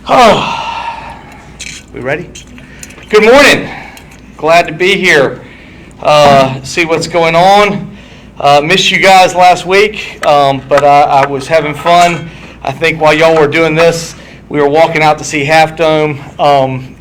Oh, we ready? Good morning. Glad to be here. See what's going on. Missed you guys last week, but I was having fun. I think while y'all were doing this, we were walking out to see Half Dome,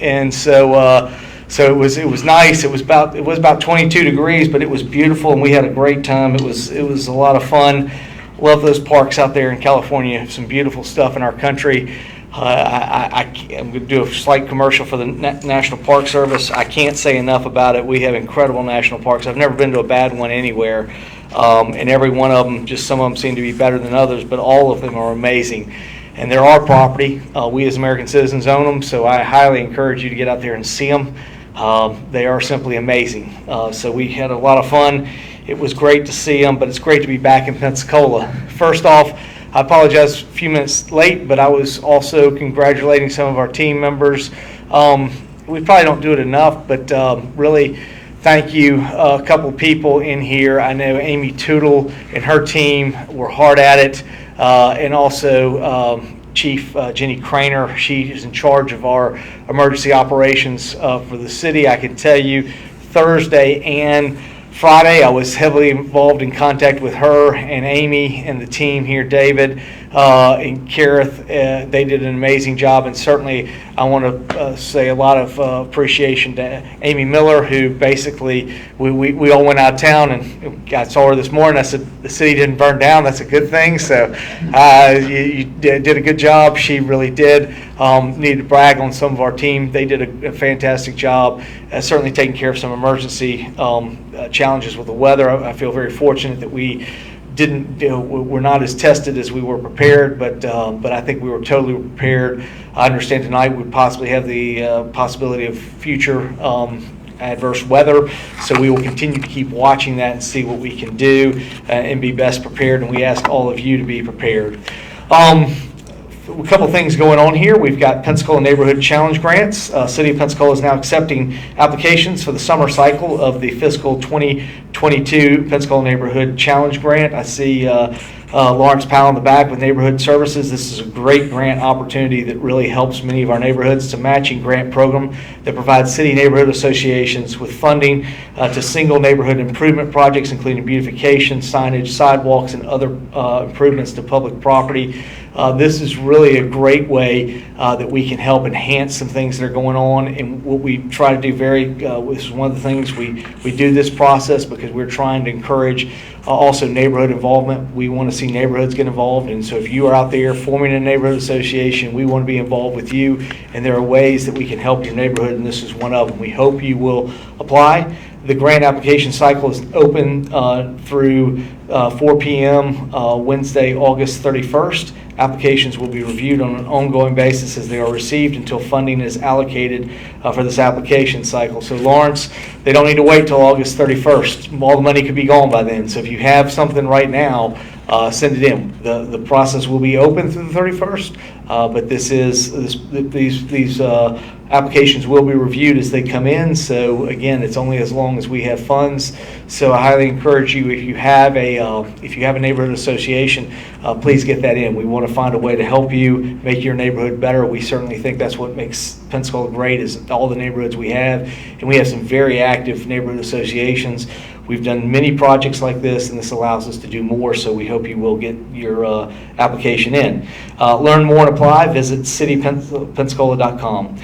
and so it was nice. It was about 22 degrees, but it was beautiful, and we had a great time. It was a lot of fun. Love those parks out there in California. Some beautiful stuff in our country. I'm going to do a slight commercial for the National Park Service. I can't say enough about it. We have incredible national parks. I've never been to a bad one anywhere, and every one of them, just some of them seem to be better than others, but all of them are amazing. And they're our property. We as American citizens own them, so I highly encourage you to get out there and see them. They are simply amazing. So we had a lot of fun. It was great to see them, but it's great to be back in Pensacola. First off, I apologize a few minutes late, but I was also congratulating some of our team members. We probably don't do it enough, but really thank you. A couple of people in here. I know Amy Tootle and her team were hard at it, and also Chief Jenny Craner. She is in charge of our emergency operations for the city. I can tell you Thursday and Friday, I was heavily involved in contact with her and Amy and the team here, David and Kareth. They did an amazing job, and certainly I want to say a lot of appreciation to Amy Miller, who basically we all went out of town, and I saw her this morning. I said, the city didn't burn down. That's a good thing. So you did a good job. She really did. Needed to brag on some of our team. They did a fantastic job, certainly taking care of some emergency challenges with the weather. I feel very fortunate that we we're not as tested as we were prepared, but I think we were totally prepared. I understand tonight we possibly have the possibility of future adverse weather, so we will continue to keep watching that and see what we can do and be best prepared, and we ask all of you to be prepared. A couple things going on here. We've got Pensacola Neighborhood Challenge Grants. City of Pensacola is now accepting applications for the summer cycle of the fiscal 2022 Pensacola Neighborhood Challenge Grant. I see Lawrence Powell in the back with Neighborhood Services. This is a great grant opportunity that really helps many of our neighborhoods. It's a matching grant program that provides city neighborhood associations with funding to single neighborhood improvement projects, including beautification, signage, sidewalks, and other improvements to public property. This is really a great way that we can help enhance some things that are going on. And what we try to do this is one of the things we do this process because we're trying to encourage also neighborhood involvement. We want to see neighborhoods get involved. And so if you are out there forming a neighborhood association, we want to be involved with you. And there are ways that we can help your neighborhood, and this is one of them. We hope you will apply. The grant application cycle is open through 4 p.m. Wednesday, August 31st. Applications will be reviewed on an ongoing basis as they are received until funding is allocated for this application cycle. So Lawrence, they don't need to wait till August 31st. All the money could be gone by then. So if you have something right now, send it in. The process will be open through the 31st, but these applications will be reviewed as they come in. So again, it's only as long as we have funds. So I highly encourage you, if you have a neighborhood association, please get that in. We want to find a way to help you make your neighborhood better. We certainly think that's what makes Pensacola great, is all the neighborhoods we have, and we have some very active neighborhood associations. We've done many projects like this, and this allows us to do more, so we hope you will get your application in. Learn more and apply, visit citypensacola.com.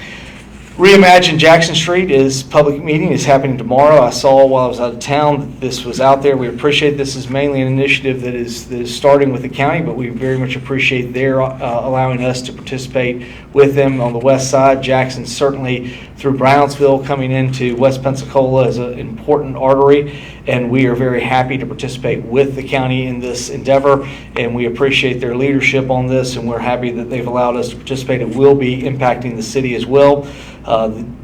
Reimagine Jackson Street public meeting is happening tomorrow. I saw while I was out of town that this was out there. We appreciate this is mainly an initiative that is starting with the county, but we very much appreciate their allowing us to participate with them on the west side. Jackson certainly through Brownsville coming into West Pensacola is an important artery, and we are very happy to participate with the county in this endeavor, and we appreciate their leadership on this, and we're happy that they've allowed us to participate. It will be impacting the city as well.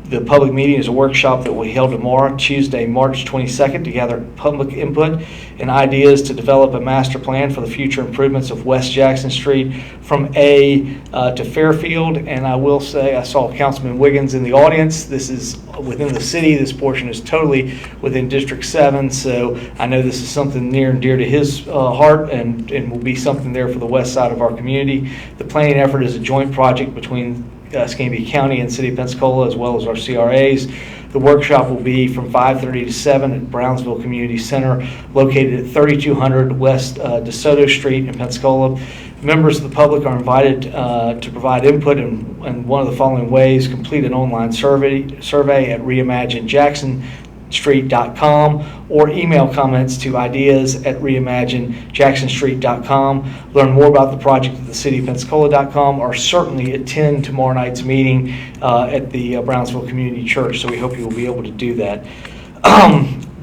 The public meeting is a workshop that will be held tomorrow, Tuesday, March 22nd, to gather public input and ideas to develop a master plan for the future improvements of West Jackson Street from A to Fairfield. And I will say, I saw Councilman Wiggins in the audience. This is within the city. This portion is totally within District 7, so I know this is something near and dear to his heart, and will be something there for the west side of our community. The planning effort is a joint project between Escambia County and City of Pensacola, as well as our CRAs. The workshop will be from 5:30 to 7 at Brownsville Community Center, located at 3200 West DeSoto Street in Pensacola. Members of the public are invited to provide input in one of the following ways. Complete an online survey at reimaginejacksonstreet.com or email comments to ideas@reimaginejacksonstreet.com. Learn more about the project at thecityofpensacola.com, or certainly attend tomorrow night's meeting at the Brownsville Community Church. So we hope you will be able to do that.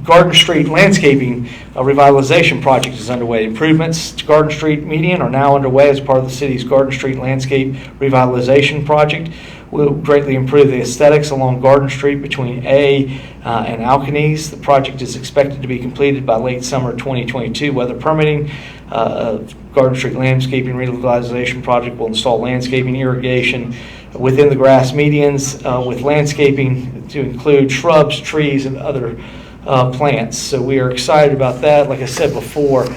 Garden Street landscaping revitalization project is underway. Improvements to Garden Street median are now underway as part of the city's Garden Street landscape revitalization project. Will greatly improve the aesthetics along Garden Street between A and Alcanese. The project is expected to be completed by late summer 2022, weather permitting. Garden Street landscaping revitalization project will install landscaping irrigation within the grass medians with landscaping to include shrubs, trees, and other plants. So we are excited about that. Like I said before,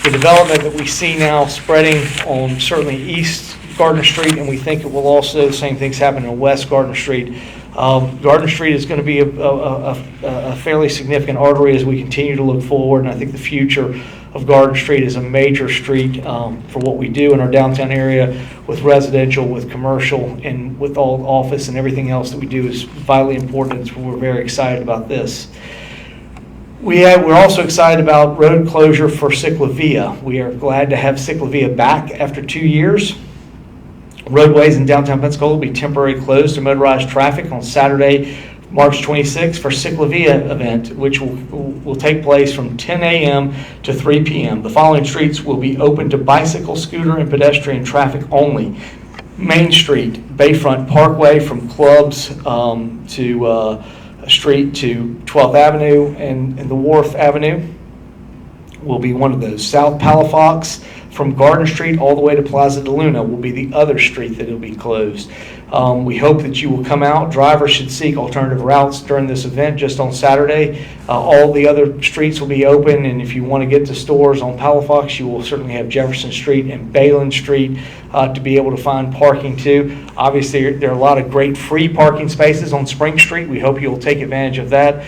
the development that we see now spreading on certainly East Gardner Street, and we think it will also, the same things happen in West Gardner Street. Gardner Street is going to be a fairly significant artery as we continue to look forward, and I think the future of Gardner Street is a major street for what we do in our downtown area with residential, with commercial, and with all office and everything else that we do is vitally important. So we're very excited about this. We're also excited about road closure for Cyclovia. We are glad to have Cyclovia back after 2 years. Roadways in downtown Pensacola will be temporarily closed to motorized traffic on Saturday, March 26th for Cyclovia event, which will take place from 10 a.m. to 3 p.m. The following streets will be open to bicycle, scooter, and pedestrian traffic only. Main Street, Bayfront Parkway from Clubs to Street to 12th Avenue and the Wharf Avenue will be one of those. South Palafox from Garden Street all the way to Plaza de Luna will be the other street that will be closed. We hope that you will come out. Drivers should seek alternative routes during this event just on Saturday. All the other streets will be open, and if you want to get to stores on Palafox, you will certainly have Jefferson Street and Balin Street to be able to find parking too. Obviously, there are a lot of great free parking spaces on Spring Street. We hope you'll take advantage of that.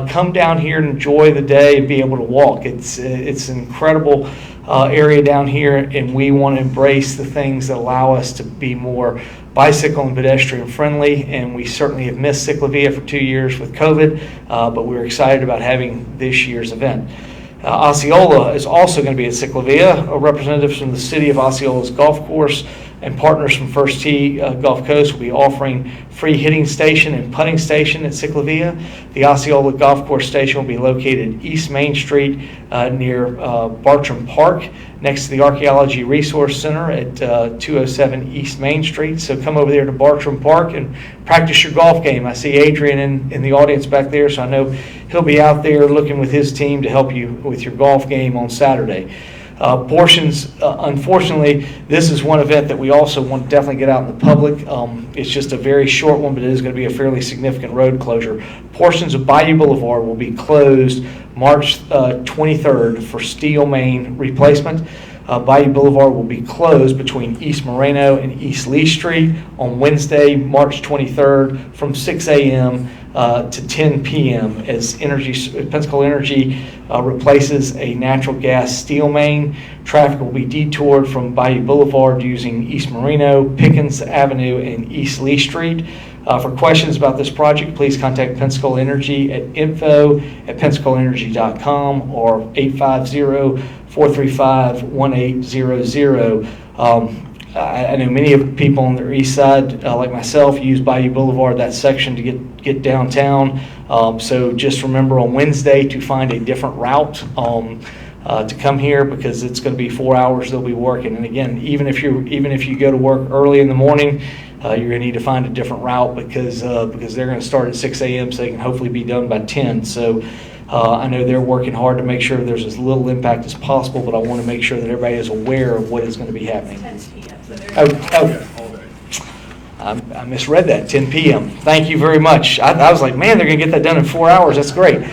Come down here and enjoy the day and be able to walk. It's an incredible area down here, and we want to embrace the things that allow us to be more bicycle and pedestrian friendly, and we certainly have missed Cyclovia for 2 years with COVID, but we're excited about having this year's event. Osceola is also going to be at Cyclovia. Representatives from the city of Osceola's golf course and partners from First Tee Gulf Coast will be offering free hitting station and putting station at Cyclovia. The Osceola Golf Course station will be located East Main Street near Bartram Park, next to the Archaeology Resource Center at 207 East Main Street. So come over there to Bartram Park and practice your golf game. I see Adrian in the audience back there, so I know he'll be out there looking with his team to help you with your golf game on Saturday. Portions, unfortunately, this is one event that we also want to definitely get out in the public. It's just a very short one, but it is going to be a fairly significant road closure. Portions of Bayou Boulevard will be closed March 23rd for steel main replacement. Bayou Boulevard will be closed between East Moreno and East Lee Street on Wednesday, March 23rd from 6 a.m. To 10 p.m. as Pensacola Energy replaces a natural gas steel main. Traffic will be detoured from Bayou Boulevard using East Moreno, Pickens Avenue, and East Lee Street. For questions about this project, please contact Pensacola Energy at info@pensacolaenergy.com or 850-435-1800. I know many of the people on the east side, like myself, use Bayou Boulevard, that section, to get downtown. So just remember on Wednesday to find a different route to come here, because it's going to be 4 hours they'll be working. And again, even if you go to work early in the morning, you're going to need to find a different route because they're going to start at 6 a.m. so they can hopefully be done by 10. So I know they're working hard to make sure there's as little impact as possible, but I want to make sure that everybody is aware of what is going to be happening. 10 p.m. So I misread that, 10 p.m. Thank you very much. I was like, man, they're going to get that done in 4 hours. That's great.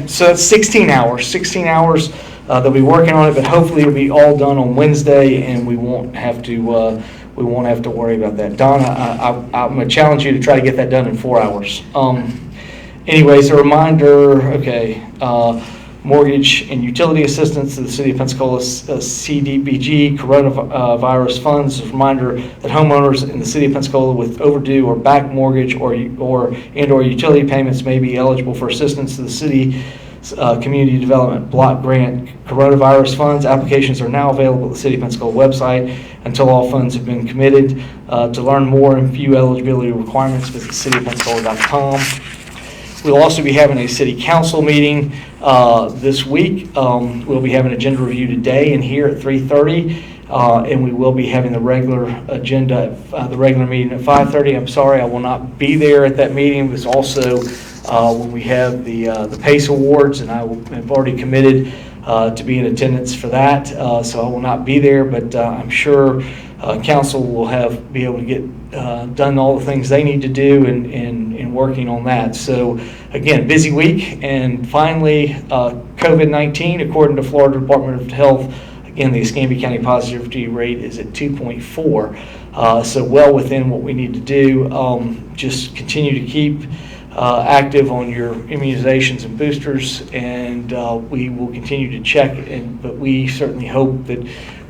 So it's 16 hours. 16 hours they'll be working on it, but hopefully it'll be all done on Wednesday, and we won't have to we won't have to worry about that. Don, I'm going to challenge you to try to get that done in 4 hours. Anyways, a reminder, okay, mortgage and utility assistance to the City of Pensacola CDBG coronavirus funds. A reminder that homeowners in the City of Pensacola with overdue or back mortgage or utility payments may be eligible for assistance to the city Community Development Block Grant coronavirus funds. Applications are now available at the City of Pensacola website until all funds have been committed. To learn more and view eligibility requirements, visit cityofpensacola.com. We'll also be having a city council meeting this week. We'll be having agenda review today and here at 3:30, and we will be having the regular agenda, the regular meeting at 5:30. I'm sorry, I will not be there at that meeting. It's also when we have the PACE Awards, and I have already committed to be in attendance for that, so I will not be there, but I'm sure council will be able to get done all the things they need to do in working on that. So again, busy week. And finally, COVID-19, according to Florida Department of Health, again, the Escambia County positivity rate is at 2.4, so well within what we need to do. Just continue to keep active on your immunizations and boosters, and we will continue to check, but we certainly hope that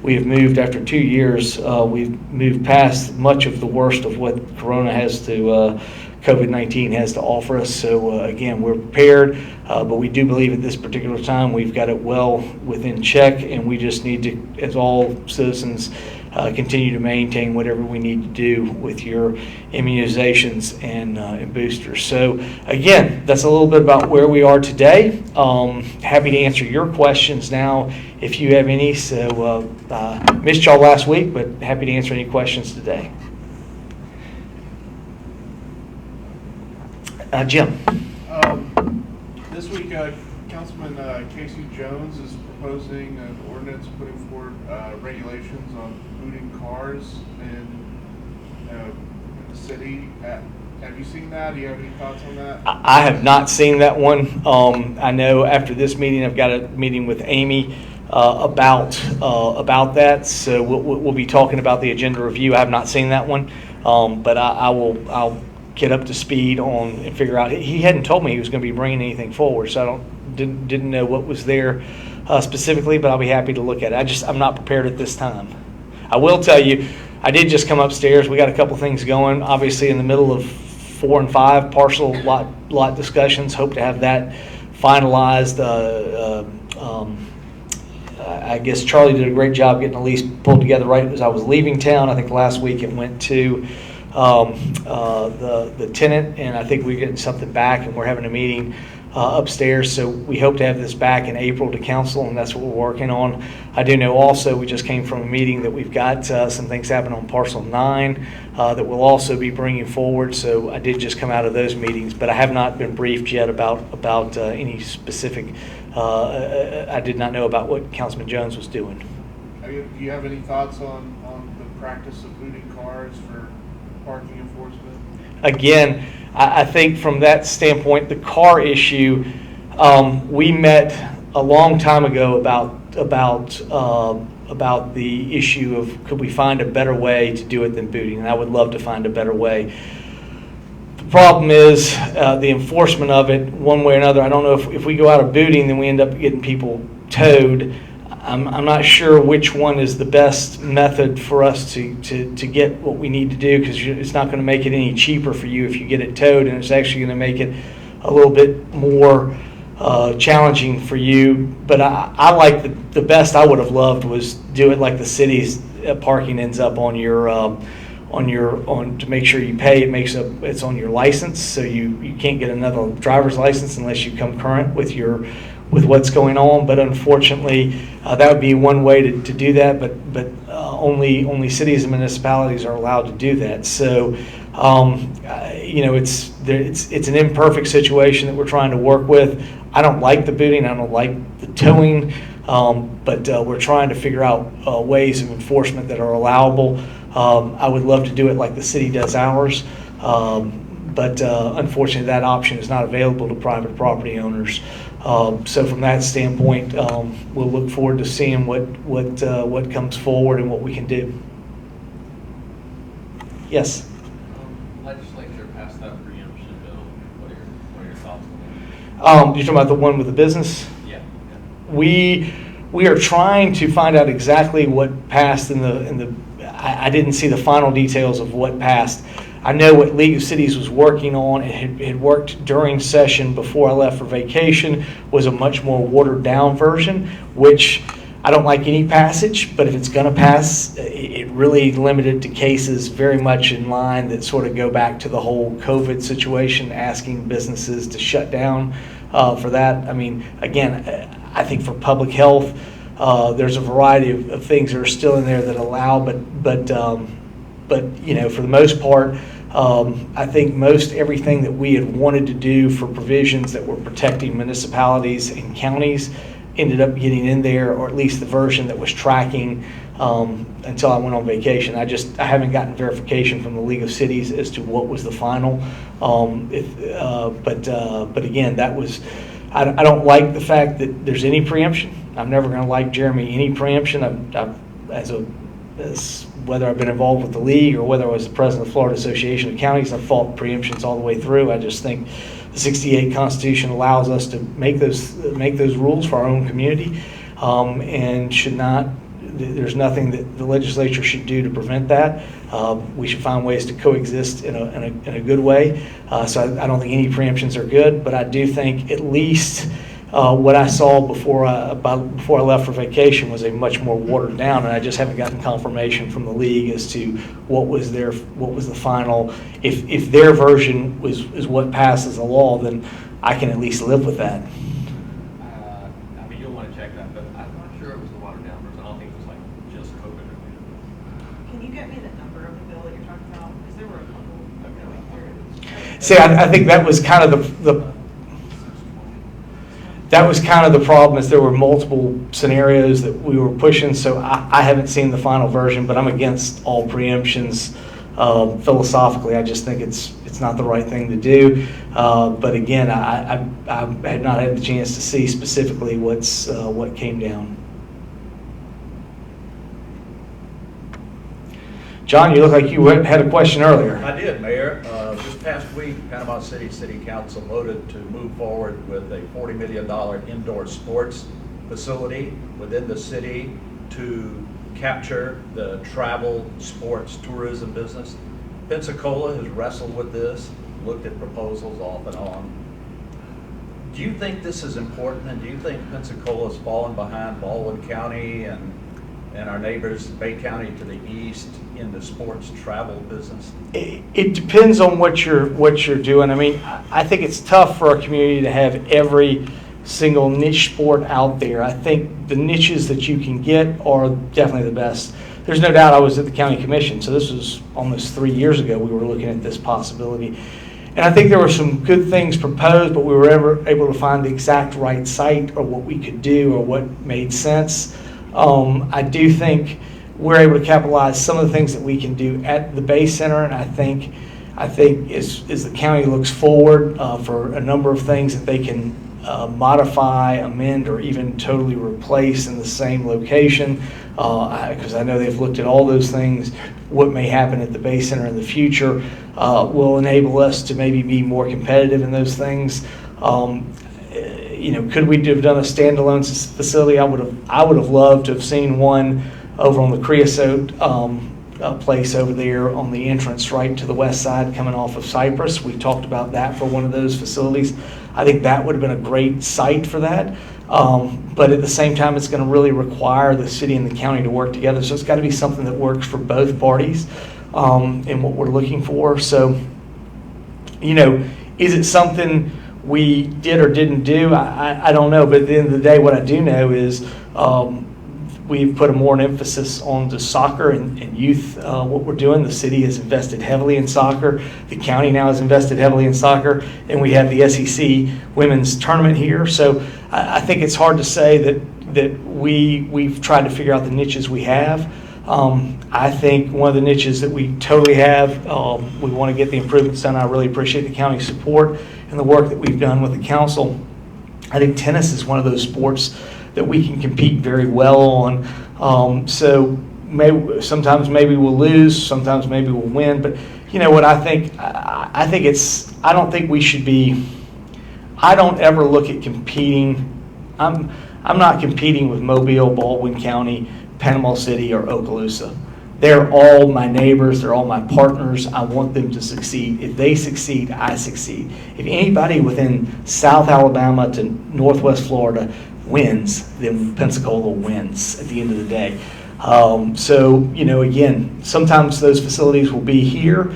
we have moved, after 2 years, we've moved past much of the worst of what Corona has to, COVID-19 has to offer us. So again, we're prepared, but we do believe at this particular time we've got it well within check, and we just need to, as all citizens, continue to maintain whatever we need to do with your immunizations and boosters. So again, that's a little bit about where we are today. Happy to answer your questions now if you have any. So missed y'all last week, but happy to answer any questions today. Jim. This week, Councilman Casey Jones is proposing an ordinance putting forward regulations on booting cars in the city. Have you seen that? Do you have any thoughts on that? I have not seen that one. I know after this meeting, I've got a meeting with Amy about that. So we'll be talking about the agenda review. I have not seen that one, but I'll get up to speed on and figure out. He hadn't told me he was going to be bringing anything forward, so didn't know what was there specifically, but I'll be happy to look at it. I'm not prepared at this time. I will tell you, I did just come upstairs. We got a couple things going, obviously in the middle of 4 and 5 parcel lot discussions. Hope to have that finalized. I guess Charlie did a great job getting the lease pulled together right as I was leaving town. I think last week it went to the tenant, and I think we're getting something back, and we're having a meeting upstairs. So we hope to have this back in April to council, and that's what we're working on. I do know also we just came from a meeting that we've got some things happening on parcel 9 that we'll also be bringing forward. So I did just come out of those meetings, but I have not been briefed yet about any specific. I did not know about what Councilman Jones was doing. Do you have any thoughts on the practice of booting cars for parking enforcement? Again, I think from that standpoint, the car issue, we met a long time ago about the issue of could we find a better way to do it than booting, and I would love to find a better way. The problem is the enforcement of it one way or another. I don't know if we go out of booting, then we end up getting people towed. I'm not sure which one is the best method for us to get what we need to do, because it's not going to make it any cheaper for you if you get it towed, and it's actually going to make it a little bit more challenging for you. But I like the best I would have loved was do it like the city's parking ends up on your to make sure you pay. It's on your license, so you can't get another driver's license unless you come current with what's going on. But unfortunately, that would be one way to do that. But only cities and municipalities are allowed to do that. So it's an imperfect situation that we're trying to work with. I don't like the booting. I don't like the towing. But we're trying to figure out ways of enforcement that are allowable. I would love to do it like the city does ours. But unfortunately, that option is not available to private property owners. So from that standpoint, we'll look forward to seeing what comes forward and what we can do. Yes? Legislature passed that preemption bill. What are your thoughts on You're talking about the one with the business? that? Yeah. We are trying to find out exactly what passed in the. I didn't see the final details of what passed. I know what League of Cities was working on. It had worked during session before I left for vacation. Was a much more watered down version, which I don't like any passage. But if it's going to pass, it really limited to cases very much in line that sort of go back to the whole COVID situation, asking businesses to shut down for that. I mean, again, I think for public health, there's a variety of things that are still in there that allow, but you know, for the most part, I think most everything that we had wanted to do for provisions that were protecting municipalities and counties ended up getting in there, or at least the version that was tracking until I went on vacation. I haven't gotten verification from the League of Cities as to what was the final. But again, that was. I don't like the fact that there's any preemption. I'm never going to like, Jeremy, any preemption. As whether I've been involved with the league or whether I was the president of the Florida Association of Counties, I've fought preemptions all the way through. I just think the 68 Constitution allows us to make those rules for our own community, and should not. There's nothing that the legislature should do to prevent that. We should find ways to coexist in a good way. So I don't think any preemptions are good, but I do think at least what I saw before I left for vacation was a much more watered down, and I just haven't gotten confirmation from the league as to what was the final. If their version is what passes the law, then I can at least live with that. I mean, you'll want to check that, but I'm not sure it was the watered down version. I don't think it was like just COVID. Can you get me the number of the bill that you're talking about? Because there were a couple going through. See, I think that was kind of the problem, is there were multiple scenarios that we were pushing. So I haven't seen the final version, but I'm against all preemptions philosophically. I just think it's not the right thing to do. But again, I had not had the chance to see specifically what came down. John, you look like you had a question earlier. I did, Mayor. This past week, Panama City Council voted to move forward with a $40 million indoor sports facility within the city to capture the travel, sports, tourism business. Pensacola has wrestled with this, looked at proposals off and on. Do you think this is important, and do you think Pensacola's fallen behind Baldwin County and our neighbors, Bay County to the east, in the sports travel business? It depends on what you're doing. I mean, I think it's tough for our community to have every single niche sport out there. I think the niches that you can get are definitely the best. There's no doubt I was at the county commission, so this was almost 3 years ago we were looking at this possibility. And I think there were some good things proposed, but we were ever able to find the exact right site or what we could do or what made sense. I do think we're able to capitalize some of the things that we can do at the Bay Center, and I think as the county looks forward for a number of things that they can modify, amend, or even totally replace in the same location, because I know they've looked at all those things. What may happen at the Bay Center in the future will enable us to maybe be more competitive in those things. Could we have done a standalone facility? I would have loved to have seen one over on the Creosote place over there on the entrance right to the west side coming off of Cypress. We talked about that for one of those facilities. I think that would have been a great site for that. But at the same time, it's going to really require the city and the county to work together. So it's got to be something that works for both parties in what we're looking for. So, is it something we did or didn't do? I don't know. But at the end of the day, what I do know is we've put more an emphasis on the soccer and youth, what we're doing. The city has invested heavily in soccer. The county now has invested heavily in soccer. And we have the SEC women's tournament here. So I think it's hard to say that we've tried to figure out the niches we have. I think one of the niches that we totally have, we want to get the improvements done. I really appreciate the county's support and the work that we've done with the council. I think tennis is one of those sports that we can compete very well on. So sometimes maybe we'll lose, sometimes maybe we'll win. But you know what I think? I don't think we should be. I don't ever look at competing. I'm not competing with Mobile, Baldwin County, Panama City, or Okaloosa. They're all my neighbors. They're all my partners. I want them to succeed. If they succeed, I succeed. If anybody within South Alabama to Northwest Florida wins, then Pensacola wins at the end of the day. So, you know, again, sometimes those facilities will be here.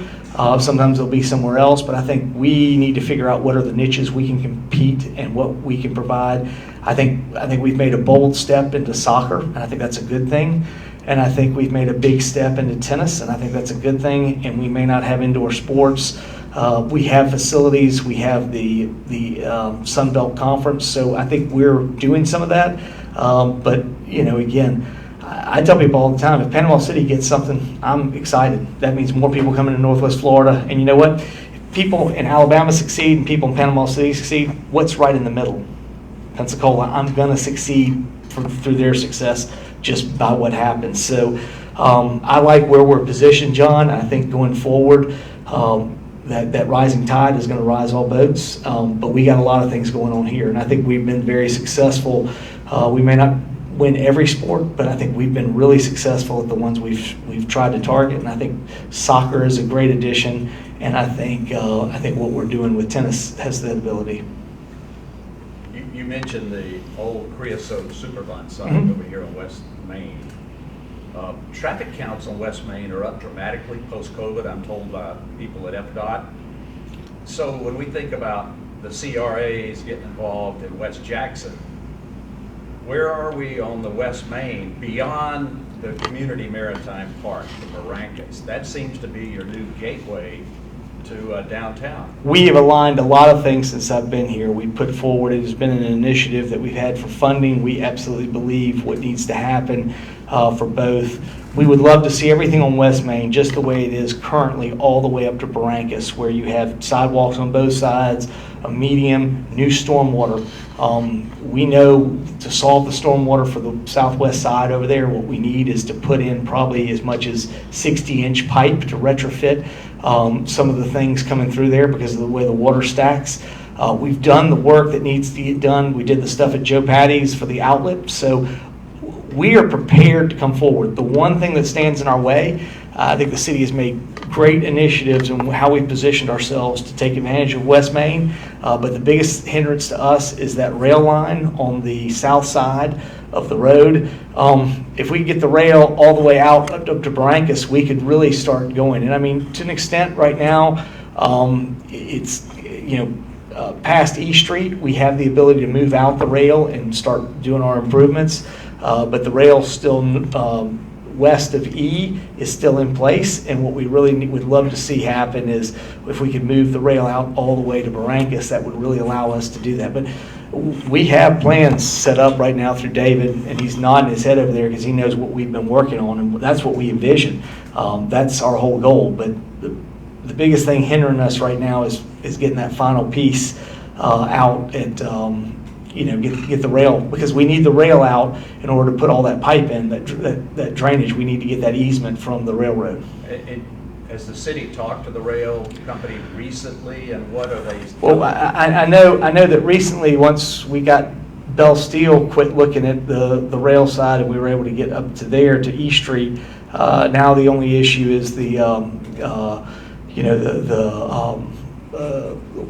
Sometimes they'll be somewhere else. But I think we need to figure out what are the niches we can compete and what we can provide. I think we've made a bold step into soccer, and I think that's a good thing. And I think we've made a big step into tennis, and I think that's a good thing. And we may not have indoor sports. We have facilities. We have the Sun Belt Conference. So I think we're doing some of that. But, you know, again, I tell people all the time, if Panama City gets something, I'm excited. That means more people coming to Northwest Florida. And you know what? If people in Alabama succeed and people in Panama City succeed, what's right in the middle? Pensacola. I'm going to succeed through their success just by what happens. So I like where we're positioned, John. I think going forward, that rising tide is going to rise all boats. But we got a lot of things going on here, and I think we've been very successful. We may not win every sport, but I think we've been really successful at the ones we've tried to target. And I think soccer is a great addition, and I think what we're doing with tennis has that ability. You mentioned the old creosote Superfund site over here on West Main. Traffic counts on West Main are up dramatically post-COVID, I'm told by people at FDOT. So when we think about the CRAs getting involved in West Jackson, where are we on the West Main beyond the community maritime park, the Barrancas? That seems to be your new gateway to downtown. We have aligned a lot of things since I've been here. We put forward, it has been an initiative that we've had for funding. We absolutely believe what needs to happen for both. We would love to see everything on West Main just the way it is currently, all the way up to Barrancas, where you have sidewalks on both sides, a medium, new stormwater. We know to solve the stormwater for the southwest side over there, what we need is to put in probably as much as 60-inch pipe to retrofit some of the things coming through there because of the way the water stacks. We've done the work that needs to get done. We did the stuff at Joe Patty's for the outlet. So we are prepared to come forward. The one thing that stands in our way, I think the city has made great initiatives in how we positioned ourselves to take advantage of West Main, but the biggest hindrance to us is that rail line on the south side of the road. If we get the rail all the way out up to Barrancas, we could really start going. And I mean, to an extent right now, it's, past E Street, we have the ability to move out the rail and start doing our improvements, but the rail still west of E is still in place, and what we really would love to see happen is if we could move the rail out all the way to Barrancas, that would really allow us to do that. But we have plans set up right now through David, and he's nodding his head over there because he knows what we've been working on, and that's what we envision. That's our whole goal. But the biggest thing hindering us right now is getting that final piece out and get the rail, because we need the rail out in order to put all that pipe in, that drainage. We need to get that easement from the railroad. Has the city talked to the rail company recently, and what are they? Well, I know that recently, once we got Bell Steel quit looking at the rail side and we were able to get up to there to E Street, now the only issue is the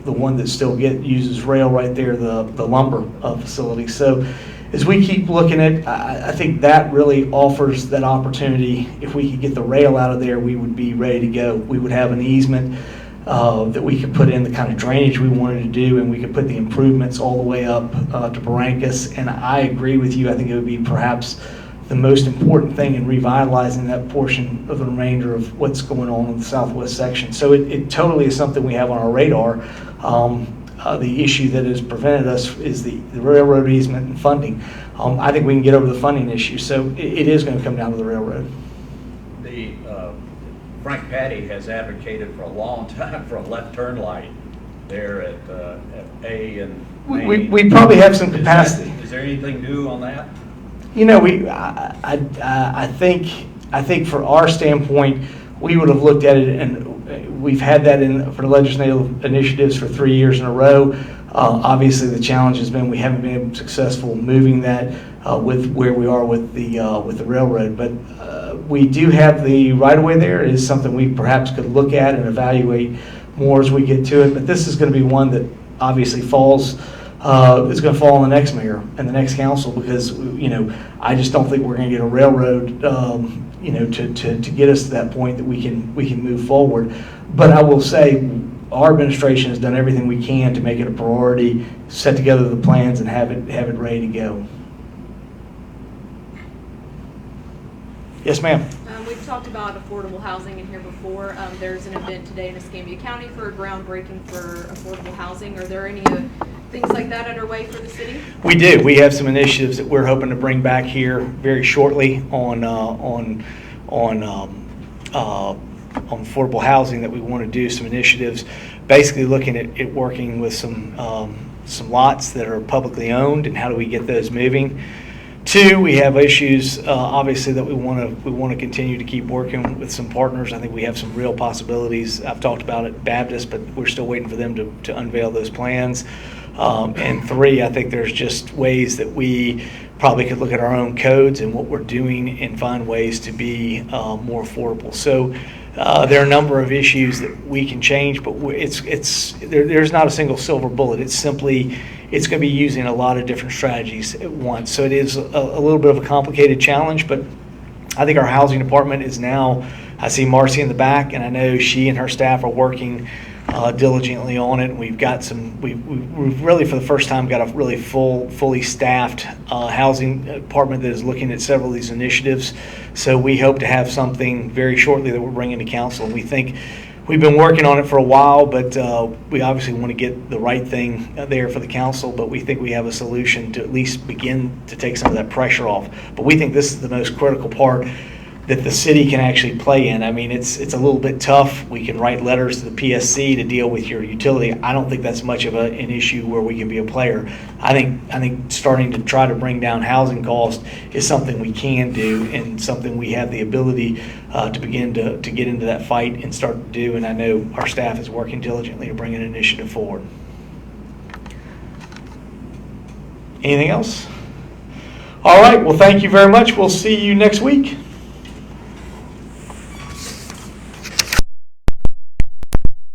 one that still uses rail right there, the lumber facility. So as we keep looking at, I think that really offers that opportunity. If we could get the rail out of there, we would be ready to go. We would have an easement that we could put in the kind of drainage we wanted to do, and we could put the improvements all the way up to Barrancas. And I agree with you. I think it would be perhaps the most important thing in revitalizing that portion of the remainder of what's going on in the southwest section. So it totally is something we have on our radar. The issue that has prevented us is the railroad easement and funding. I think we can get over the funding issue, so it is going to come down to the railroad. Frank Patty has advocated for a long time for a left turn light there at A and Main. We probably have some capacity. Is there anything new on that? I think I think for our standpoint, we would have looked at it, and we've had that in for legislative initiatives for 3 years in a row. Obviously, the challenge has been we haven't been able to successful moving that with where we are with the railroad. But we do have the right-of-way there. It is something we perhaps could look at and evaluate more as we get to it. But this is going to be one that obviously falls. It's going to fall on the next mayor and the next council, because I just don't think we're going to get a railroad to get us to that point that we can move forward. But I will say our administration has done everything we can to make it a priority, set together the plans, and have it ready to go. Yes, ma'am. We've talked about affordable housing in here before. There's an event today in Escambia County for a groundbreaking for affordable housing. Are there any things like that underway for the city? We do. We have some initiatives that we're hoping to bring back here very shortly on affordable housing, that we want to do some initiatives, basically looking at working with some lots that are publicly owned, and how do we get those moving. Two, we have issues obviously that we want to continue to keep working with some partners. I think we have some real possibilities. I've talked about it Baptist, but we're still waiting for them to unveil those plans. And three, I think there's just ways that we probably could look at our own codes and what we're doing and find ways to be more affordable. So there are a number of issues that we can change, but there's not a single silver bullet. It's going to be using a lot of different strategies at once. So it is a little bit of a complicated challenge, but I think our housing department is now, I see Marcy in the back, and I know she and her staff are working diligently on it. And we've really for the first time got a really fully staffed housing department that is looking at several of these initiatives. So we hope to have something very shortly that we're bringing to council. And we think we've been working on it for a while, but we obviously want to get the right thing there for the council. But we think we have a solution to at least begin to take some of that pressure off. But we think this is the most critical part that the city can actually play in. I mean, it's a little bit tough. We can write letters to the PSC to deal with your utility. I don't think that's much of an issue where we can be a player. I think starting to try to bring down housing costs is something we can do, and something we have the ability to begin to get into that fight and start to do. And I know our staff is working diligently to bring an initiative forward. Anything else? All right. Well, thank you very much. We'll see you next week.